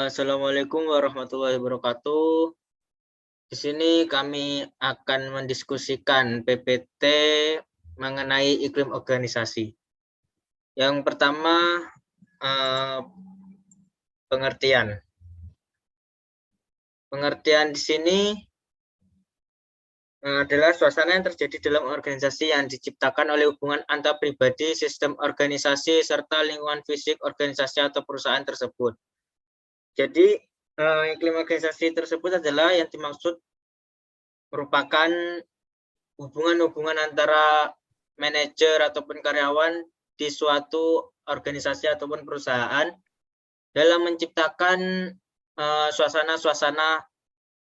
Assalamualaikum warahmatullahi wabarakatuh. Di sini kami akan mendiskusikan PPT mengenai iklim organisasi. Yang pertama, pengertian. Pengertian di sini adalah suasana yang terjadi dalam organisasi yang diciptakan oleh hubungan antar pribadi, sistem organisasi, serta lingkungan fisik organisasi atau perusahaan tersebut. Jadi, iklim organisasi tersebut adalah yang dimaksud merupakan hubungan-hubungan antara manajer ataupun karyawan di suatu organisasi ataupun perusahaan dalam menciptakan suasana-suasana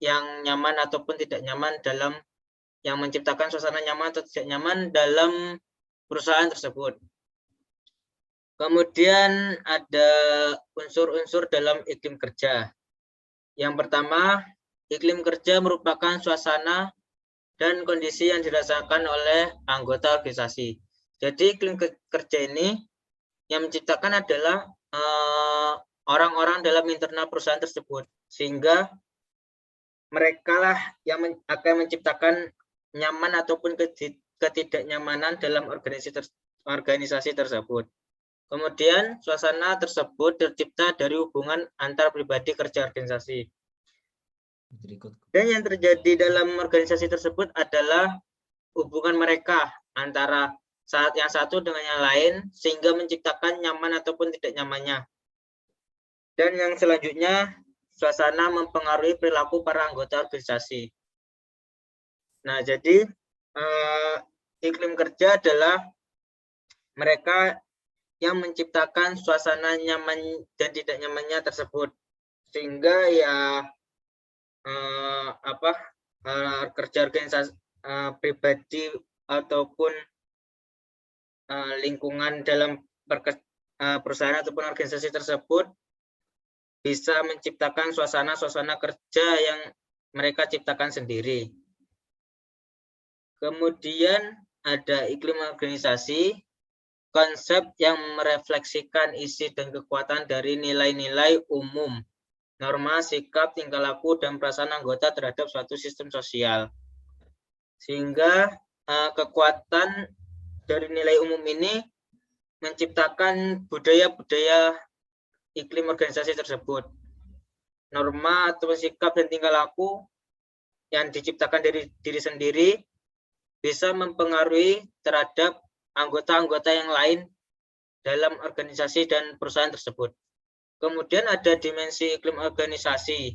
yang nyaman ataupun tidak nyaman menciptakan suasana nyaman atau tidak nyaman dalam perusahaan tersebut. Kemudian ada unsur-unsur dalam iklim kerja. Yang pertama, iklim kerja merupakan suasana dan kondisi yang dirasakan oleh anggota organisasi. Jadi iklim kerja ini yang menciptakan adalah orang-orang dalam internal perusahaan tersebut, sehingga mereka lah yang akan menciptakan nyaman ataupun ketidaknyamanan dalam organisasi tersebut. Kemudian suasana tersebut tercipta dari hubungan antar pribadi kerja organisasi. Dan yang terjadi dalam organisasi tersebut adalah hubungan mereka antara yang satu dengan yang lain sehingga menciptakan nyaman ataupun tidak nyamannya. Dan yang selanjutnya, suasana mempengaruhi perilaku para anggota organisasi. Nah, jadi iklim kerja adalah mereka yang menciptakan suasana nyaman dan tidak nyamannya tersebut, sehingga ya kerja organisasi pribadi ataupun lingkungan dalam perusahaan ataupun organisasi tersebut bisa menciptakan suasana-suasana kerja yang mereka ciptakan sendiri. Kemudian ada iklim organisasi, konsep yang merefleksikan isi dan kekuatan dari nilai-nilai umum, norma, sikap, tingkah laku, dan perasaan anggota terhadap suatu sistem sosial. Sehingga kekuatan dari nilai umum ini menciptakan budaya-budaya iklim organisasi tersebut. Norma atau sikap dan tingkah laku yang diciptakan dari diri sendiri bisa mempengaruhi terhadap anggota-anggota yang lain dalam organisasi dan perusahaan tersebut. Kemudian ada dimensi iklim organisasi.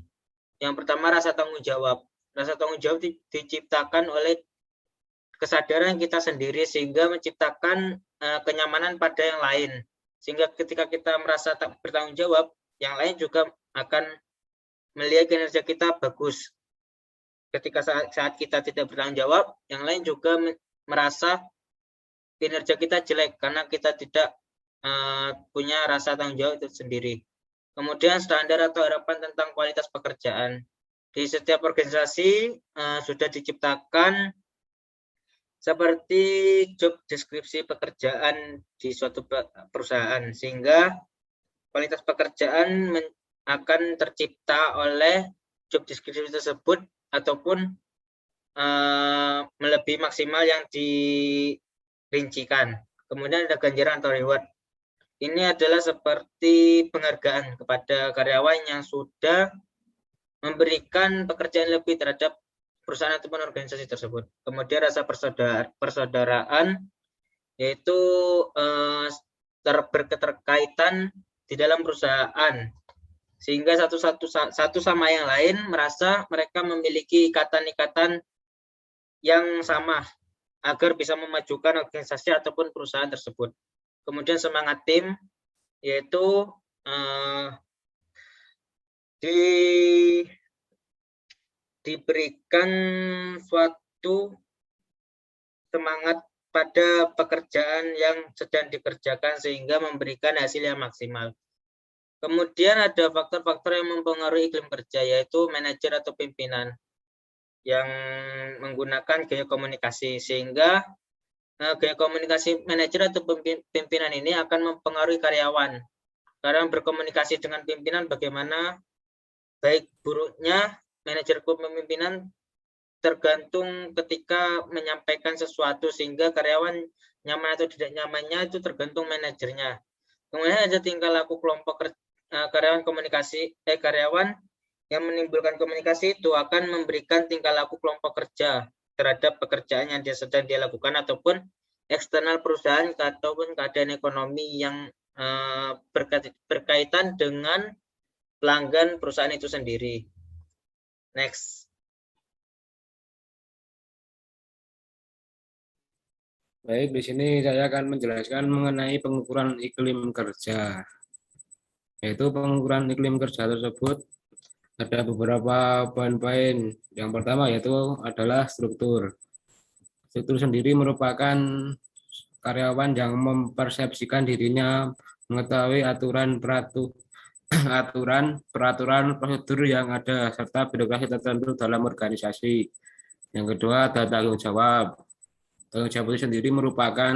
Yang pertama, rasa tanggung jawab. Rasa tanggung jawab diciptakan oleh kesadaran kita sendiri sehingga menciptakan kenyamanan pada yang lain. Sehingga ketika kita merasa bertanggung jawab, yang lain juga akan melihat kinerja kita bagus. Ketika saat kita tidak bertanggung jawab, yang lain juga merasa kinerja kita jelek karena kita tidak punya rasa tanggung jawab itu sendiri. Kemudian standar atau harapan tentang kualitas pekerjaan. Di setiap organisasi sudah diciptakan seperti job deskripsi pekerjaan di suatu perusahaan, sehingga kualitas pekerjaan akan tercipta oleh job deskripsi tersebut ataupun melebihi maksimal yang dirincikan. Kemudian ada ganjaran atau reward. Ini adalah seperti penghargaan kepada karyawan yang sudah memberikan pekerjaan lebih terhadap perusahaan ataupun organisasi tersebut. Kemudian rasa persaudaraan, yaitu berketerkaitan di dalam perusahaan, sehingga satu sama yang lain merasa mereka memiliki ikatan-ikatan yang sama agar bisa memajukan organisasi ataupun perusahaan tersebut. Kemudian semangat tim, yaitu diberikan suatu semangat pada pekerjaan yang sedang dikerjakan sehingga memberikan hasil yang maksimal. Kemudian ada faktor-faktor yang mempengaruhi iklim kerja, yaitu manajer atau pimpinan yang menggunakan gaya komunikasi, sehingga gaya komunikasi manajer atau pimpinan ini akan mempengaruhi karyawan. Karena berkomunikasi dengan pimpinan bagaimana Baik buruknya manajer kepemimpinan tergantung ketika menyampaikan sesuatu, sehingga karyawan nyaman atau tidak nyamannya itu tergantung manajernya. Kemudian ada tingkah laku kelompok karyawan yang menimbulkan komunikasi itu akan memberikan tingkah laku kelompok kerja terhadap pekerjaan yang sedang dia lakukan ataupun eksternal perusahaan ataupun keadaan ekonomi yang berkaitan dengan pelanggan perusahaan itu sendiri. Next. Baik, di sini saya akan menjelaskan mengenai pengukuran iklim kerja. Yaitu pengukuran iklim kerja tersebut ada beberapa poin-poin. Yang pertama yaitu adalah struktur. Struktur sendiri merupakan karyawan yang mempersepsikan dirinya mengetahui peraturan prosedur yang ada serta birokrasi tertentu dalam organisasi. Yang kedua ada tanggung jawab. Tanggung jawab itu sendiri merupakan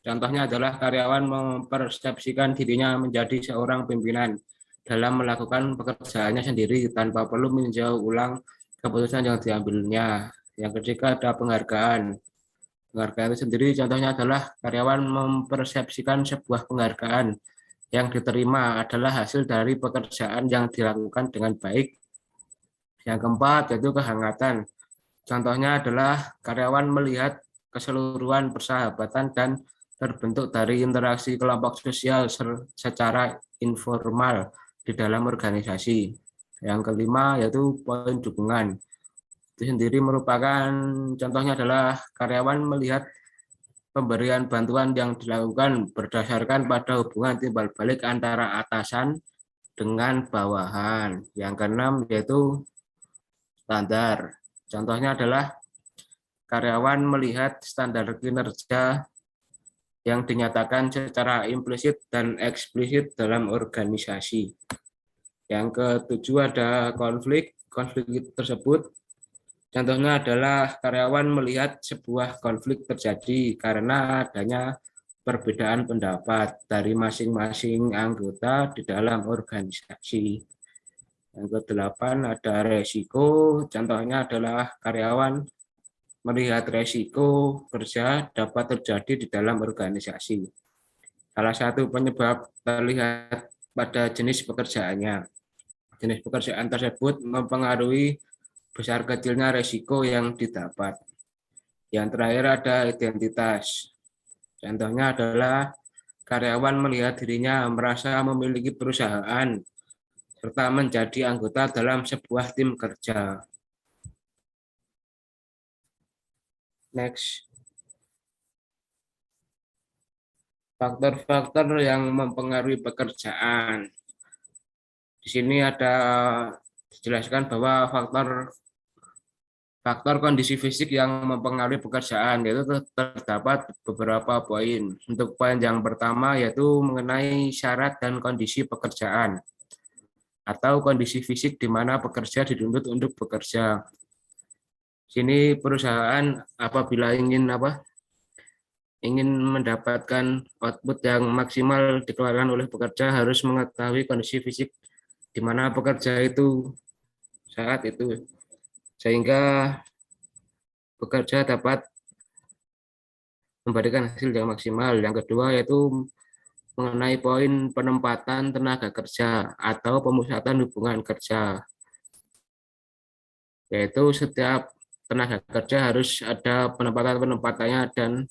contohnya adalah karyawan mempersepsikan dirinya menjadi seorang pimpinan dalam melakukan pekerjaannya sendiri tanpa perlu meninjau ulang keputusan yang diambilnya. Yang ketiga ada penghargaan. Penghargaan itu sendiri contohnya adalah karyawan mempersepsikan sebuah penghargaan yang diterima adalah hasil dari pekerjaan yang dilakukan dengan baik. Yang keempat yaitu kehangatan. Contohnya adalah karyawan melihat keseluruhan persahabatan dan terbentuk dari interaksi kelompok sosial secara informal di dalam organisasi. Yang kelima yaitu poin dukungan. Itu sendiri merupakan contohnya adalah karyawan melihat pemberian bantuan yang dilakukan berdasarkan pada hubungan timbal balik antara atasan dengan bawahan. Yang keenam yaitu standar. Contohnya adalah karyawan melihat standar kinerja yang dinyatakan secara implisit dan eksplisit dalam organisasi. Yang ketujuh ada konflik. Konflik tersebut contohnya adalah karyawan melihat sebuah konflik terjadi karena adanya perbedaan pendapat dari masing-masing anggota di dalam organisasi. Yang kedelapan ada resiko. Contohnya adalah karyawan melihat resiko kerja dapat terjadi di dalam organisasi. Salah satu penyebab terlihat pada jenis pekerjaannya. Jenis pekerjaan tersebut mempengaruhi besar kecilnya resiko yang didapat. Yang terakhir ada identitas. Contohnya adalah karyawan melihat dirinya merasa memiliki perusahaan serta menjadi anggota dalam sebuah tim kerja. Next. Faktor-faktor yang mempengaruhi pekerjaan. Di sini ada dijelaskan bahwa faktor kondisi fisik yang mempengaruhi pekerjaan, yaitu terdapat beberapa poin. Untuk poin yang pertama yaitu mengenai syarat dan kondisi pekerjaan atau kondisi fisik di mana pekerja dituntut untuk bekerja. Sini perusahaan apabila ingin mendapatkan output yang maksimal dikeluarkan oleh pekerja harus mengetahui kondisi fisik di mana pekerja itu saat itu, sehingga pekerja dapat memberikan hasil yang maksimal. Yang kedua yaitu mengenai poin penempatan tenaga kerja atau pemusatan hubungan kerja, yaitu setiap tenaga kerja harus ada penempatannya dan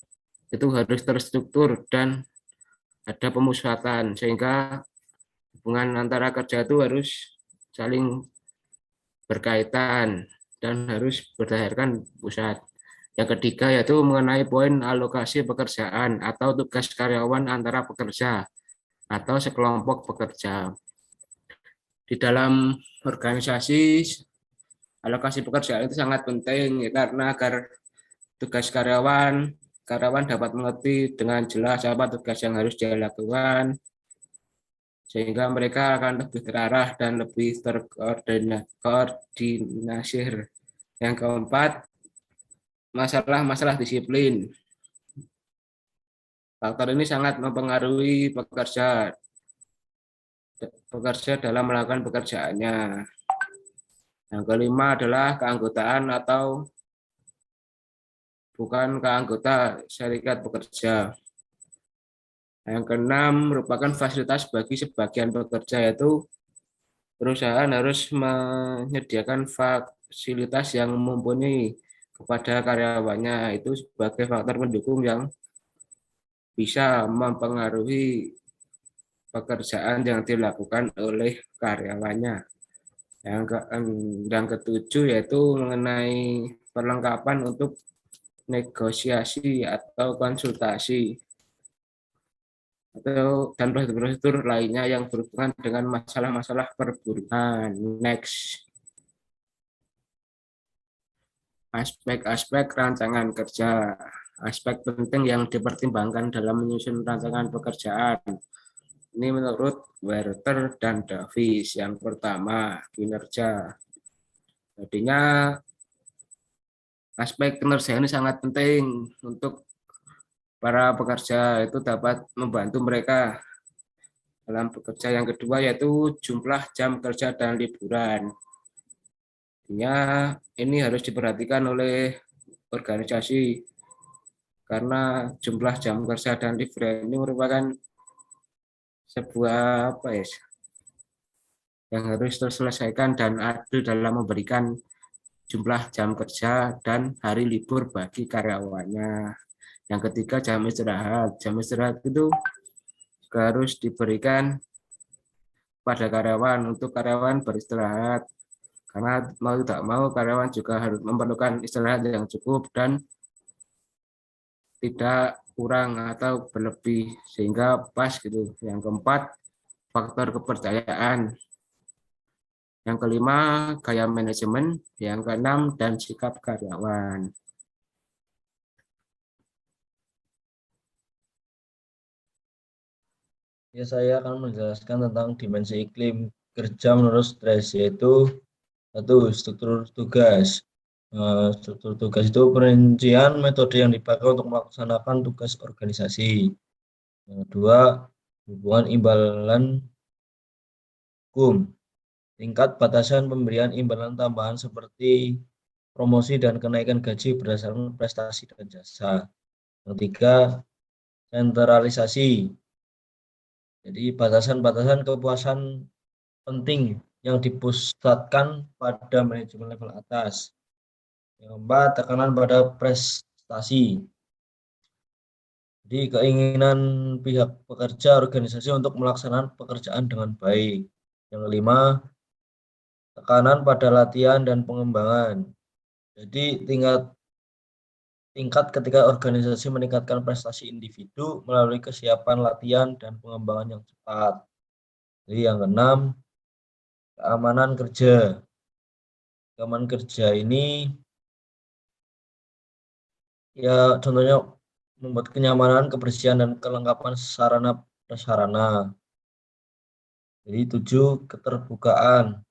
itu harus terstruktur dan ada pemusatan, sehingga hubungan antara kerja itu harus saling berkaitan dan harus berdasarkan pusat. Yang ketiga yaitu mengenai poin alokasi pekerjaan atau tugas karyawan antara pekerja atau sekelompok pekerja. Di dalam organisasi, alokasi pekerjaan itu sangat penting karena agar tugas karyawan dapat mengerti dengan jelas apa tugas yang harus dia lakukan, sehingga mereka akan lebih terarah dan lebih terkoordinasi. Yang keempat, masalah disiplin. Faktor ini sangat mempengaruhi pekerja dalam melakukan pekerjaannya. Yang kelima adalah keanggotaan atau bukan keanggota serikat pekerja. Yang keenam merupakan fasilitas bagi sebagian pekerja, yaitu perusahaan harus menyediakan fasilitas yang mumpuni kepada karyawannya. Itu sebagai faktor pendukung yang bisa mempengaruhi pekerjaan yang dilakukan oleh karyawannya. Yang ketujuh yaitu mengenai perlengkapan untuk negosiasi atau konsultasi dan prosedur-prosedur lainnya yang berhubungan dengan masalah-masalah perburuan. Next, aspek-aspek rancangan kerja. Aspek penting yang dipertimbangkan dalam menyusun rancangan pekerjaan. Ini menurut Werther dan Davis. Yang pertama, kinerja. Jadinya aspek kinerja ini sangat penting untuk para pekerja, itu dapat membantu mereka dalam bekerja. Yang kedua yaitu jumlah jam kerja dan liburan. Ini harus diperhatikan oleh organisasi karena jumlah jam kerja dan liburan ini merupakan sebuah yang harus terselesaikan dan adil dalam memberikan jumlah jam kerja dan hari libur bagi karyawannya. Yang ketiga, jam istirahat. Jam istirahat itu juga harus diberikan pada karyawan untuk karyawan beristirahat. Karena mau tidak mau karyawan juga harus memerlukan istirahat yang cukup dan tidak kurang atau berlebih sehingga pas gitu. Yang keempat, faktor kepercayaan. Yang kelima, gaya manajemen. Yang keenam, dan sikap karyawan. Ya, saya akan menjelaskan tentang dimensi iklim kerja menurut Stres, yaitu satu, struktur tugas. Struktur tugas itu perincian metode yang dipakai untuk melaksanakan tugas organisasi. Yang kedua, hubungan imbalan hukum. Tingkat batasan pemberian imbalan tambahan seperti promosi dan kenaikan gaji berdasarkan prestasi dan jasa. Yang ketiga, sentralisasi. Jadi batasan-batasan kepuasan penting yang dipusatkan pada manajemen level atas. Yang keempat, tekanan pada prestasi. Jadi keinginan pihak pekerja organisasi untuk melaksanakan pekerjaan dengan baik. Yang kelima, tekanan pada latihan dan pengembangan. Jadi tingkat ketika organisasi meningkatkan prestasi individu melalui kesiapan latihan dan pengembangan yang cepat. Jadi yang keenam, keamanan kerja. Keamanan kerja ini ya contohnya membuat kenyamanan, kebersihan, dan kelengkapan sarana prasarana. Jadi 7, keterbukaan.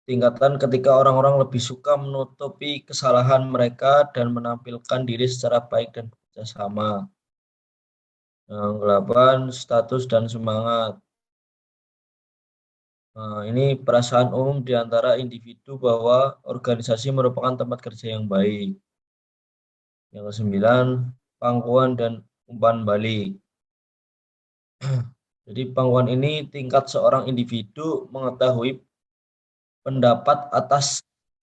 Tingkatan ketika orang-orang lebih suka menutupi kesalahan mereka dan menampilkan diri secara baik dan bekerja sama. Yang 8, status dan semangat. Ini perasaan umum di antara individu bahwa organisasi merupakan tempat kerja yang baik. Yang ke-9, pangkuan dan umpan balik. Jadi pangkuan ini tingkat seorang individu mengetahui pendapat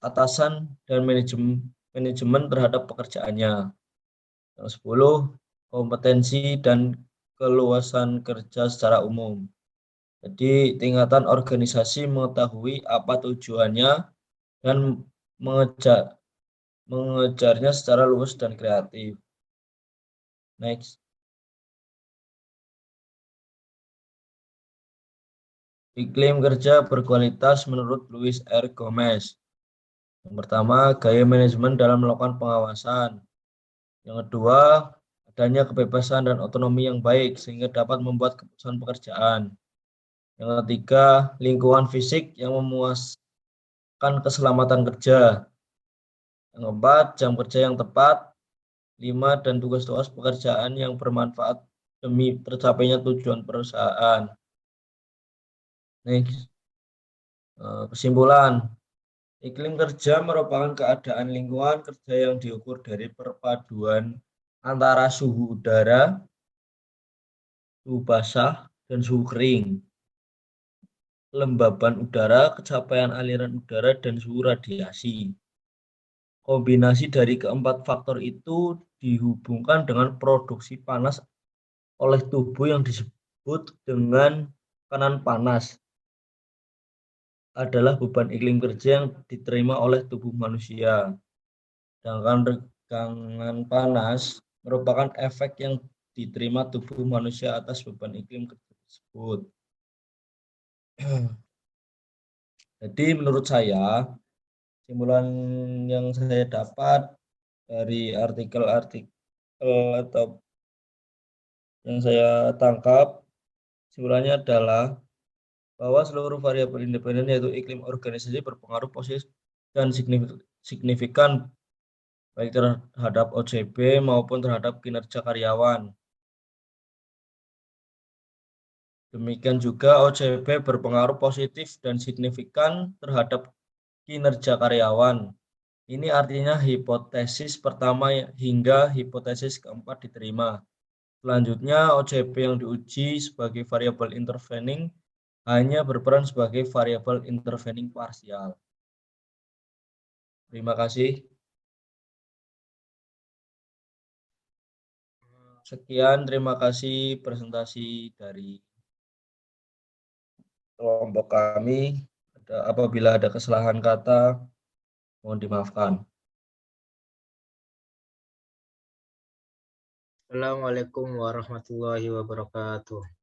atasan dan manajemen terhadap pekerjaannya. Yang 10, kompetensi dan keluasan kerja secara umum. Jadi tingkatan organisasi mengetahui apa tujuannya dan mengejarnya secara luas dan kreatif. Next. Iklim kerja berkualitas menurut Luis R. Gomez. Yang pertama, gaya manajemen dalam melakukan pengawasan. Yang kedua, adanya kebebasan dan otonomi yang baik sehingga dapat membuat keputusan pekerjaan. Yang ketiga, lingkungan fisik yang memuaskan keselamatan kerja. Yang keempat, jam kerja yang tepat. 5, dan tugas-tugas pekerjaan yang bermanfaat demi tercapainya tujuan perusahaan. Next. Kesimpulan, iklim kerja merupakan keadaan lingkungan kerja yang diukur dari perpaduan antara suhu udara, suhu basah, dan suhu kering, kelembaban udara, capaian aliran udara, dan suhu radiasi. Kombinasi dari keempat faktor itu dihubungkan dengan produksi panas oleh tubuh yang disebut dengan tekanan panas adalah beban iklim kerja yang diterima oleh tubuh manusia. Sedangkan regangan panas merupakan efek yang diterima tubuh manusia atas beban iklim kerja tersebut. Jadi menurut saya, kesimpulan yang saya dapat dari artikel-artikel atau yang saya tangkap, kesimpulannya adalah bahwa seluruh variabel independen yaitu iklim organisasi berpengaruh positif dan signifikan baik terhadap OJB maupun terhadap kinerja karyawan. Demikian juga OJB berpengaruh positif dan signifikan terhadap kinerja karyawan. Ini artinya hipotesis pertama hingga hipotesis keempat diterima. Selanjutnya, OJB yang diuji sebagai variabel intervening hanya berperan sebagai variabel intervening parsial. Terima kasih. Sekian, terima kasih presentasi dari kelompok kami. Apabila ada kesalahan kata, mohon dimaafkan. Assalamualaikum warahmatullahi wabarakatuh.